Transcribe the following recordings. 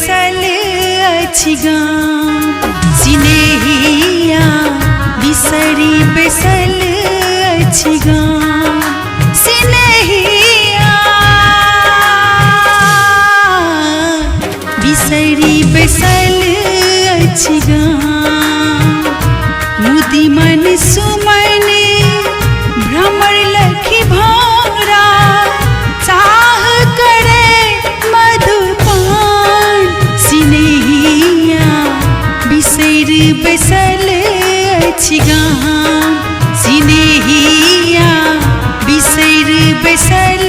बैसल अछि गाम सिनेहिया बिसरी बैसल अछि गाम सिनेहिया बिसरी बैसल अछि गाम मुदी मन सुमन भ्रमर लखी भौरा चाह करे मधुपान सिनेहिया बिसर बैसल अछि गाम सिनेहिया बिसर बैसल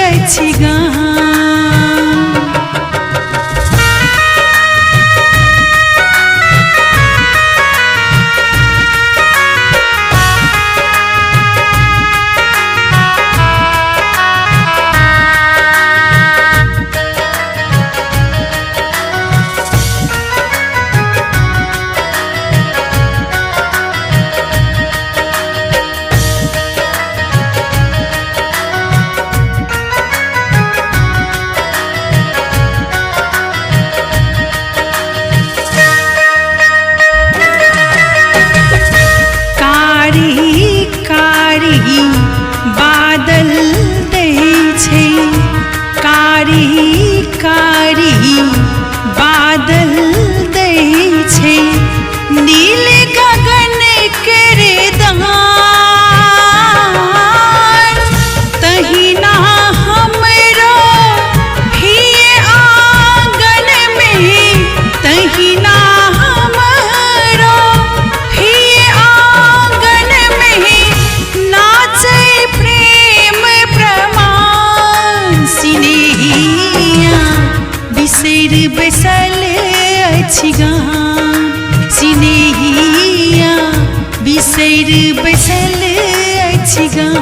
अछि गाम बादल दै छै कारी कारी बादल दै छै नील गगन केरे दान तहिना हमरो भी आंगन में तहिना हमरो भी आंगन में नाचे प्रेम प्रमाण सिनेहिया बिसर बैसल अछि गाम सिनेहिया बिसर बैसल अछि गाम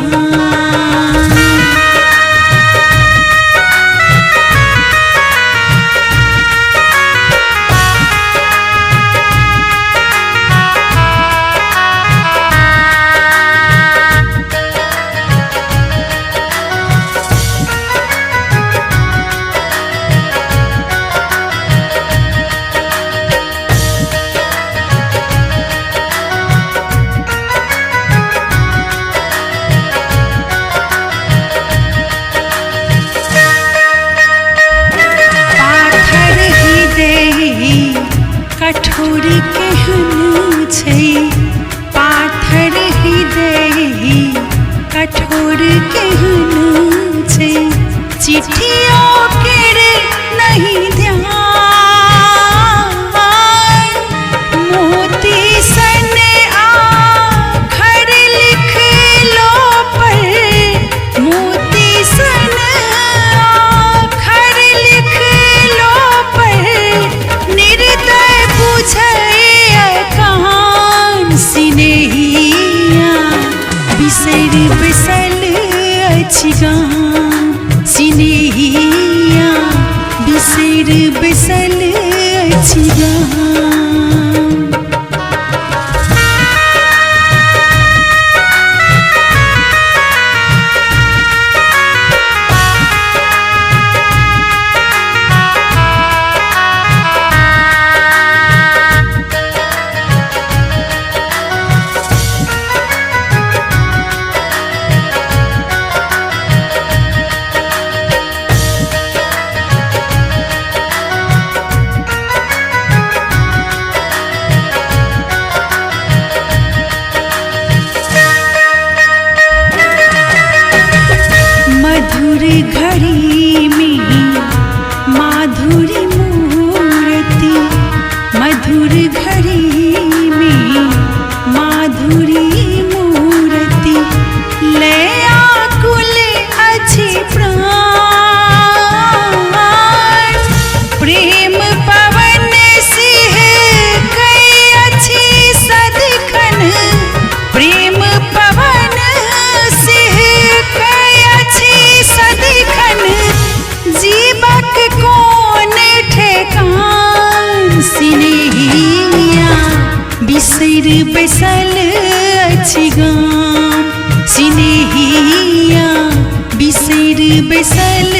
कठोर केहन छै पाथर हृदय कठोर केहन छै चिट्ठियों केर नहीं ध्यान मोती सन आखर लिख लो पर मोती सन आखर लिख लो पर निर्दय कहान सिनेहिया बिसर बैसल अछि गाम सिनेहिया बिसर बैसल अछि गाम घड़ी में माधुरी मूर्ति मधुर घड़ी में माधुरी मूर्ति ले आकुल अछि प्राण प्रेम पवन सिंह कई अछि सदिखन प्रेम पवन सिंह कई अछि सदिखन जीवक कोन ठेकान सिनेहिया बिसर बैसल अछि गाम सिनेहिया बिसर बैसल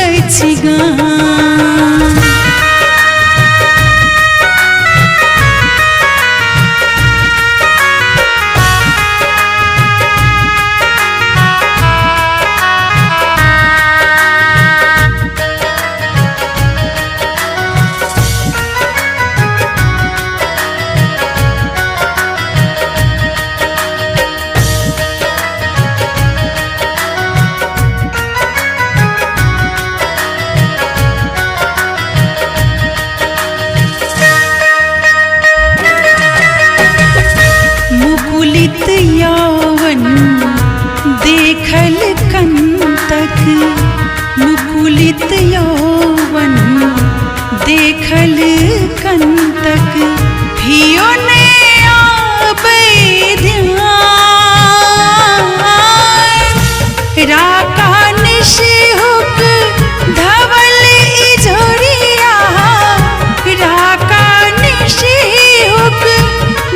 अछि गाम। प्रफुल्लित यौवन देखल कंतक भियो ने आबै ध्यान राका निशिहुक धवल इझोरिया राका निशिहुक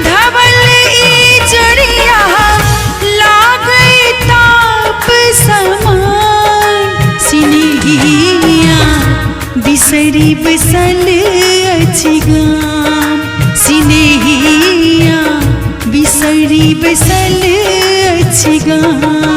धवल इझोरिया लागै ताप समान सिनहिया बिसरी बसल अछि गाम सिनहिया बिसरी बसल अछि गाम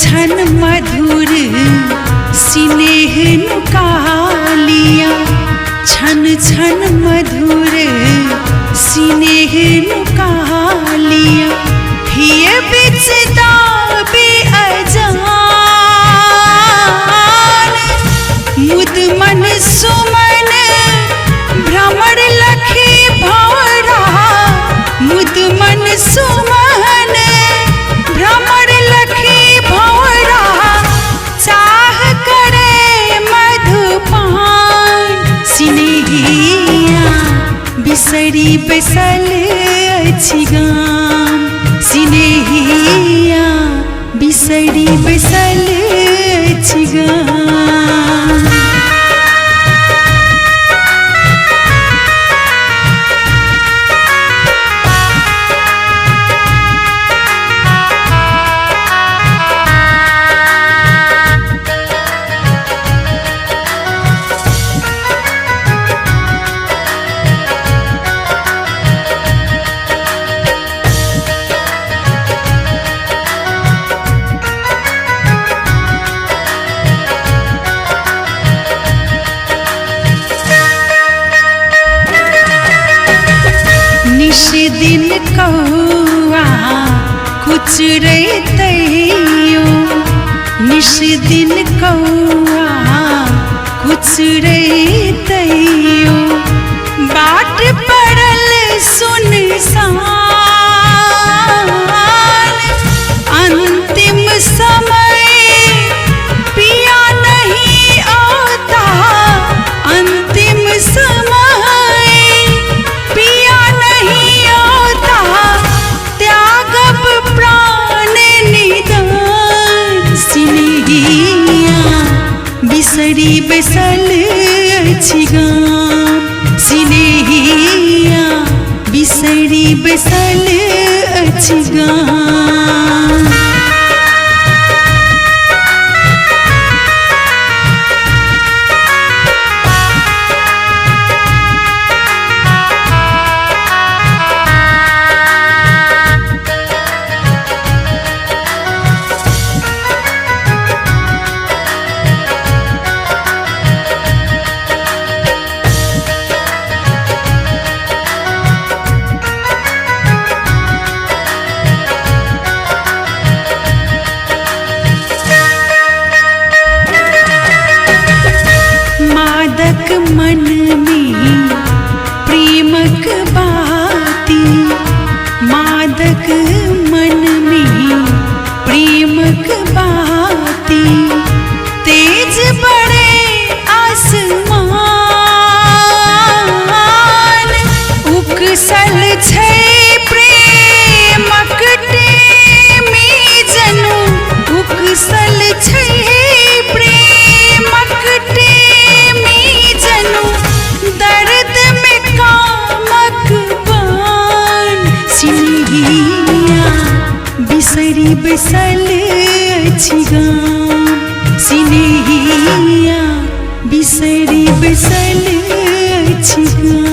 छन मधुर स्नेह नुकालिया छन छन मधुर स्नेह नुकालिया हिय बिच दाबे अजान मुद मन सुमन भ्रमर लखी भौरा मुद मन सुमन भ्रमर लखी भौरा चाह करे मधुपान सिनहिया बिसरी बसल अछि गाम सिनहिया बिसरी बसल अछि गाम दिन कौआ कुचरै तैयो निश दिन कौआ कुचरै तैयो बाट पड़ल सुनसान अंतिम समय पिया नहीं आता अंतिम समय पिया नहीं त्यागब प्राण निदान सिनहिया बिसरी बसल अछि गाम सिनहिया बिसरी बसल अछि गाम मन में प्रेमक बाती मादक मन में प्रेमक बाती तेज बड़े आसमान उकसल छै प्रेमक टेमी जनू उकसल छै प्रेमक टेमी जनू दर्द में कामक बान सिनहिया बिसरी बसल अछि गाम सिनहिया बिसरी बसल अछि गाम।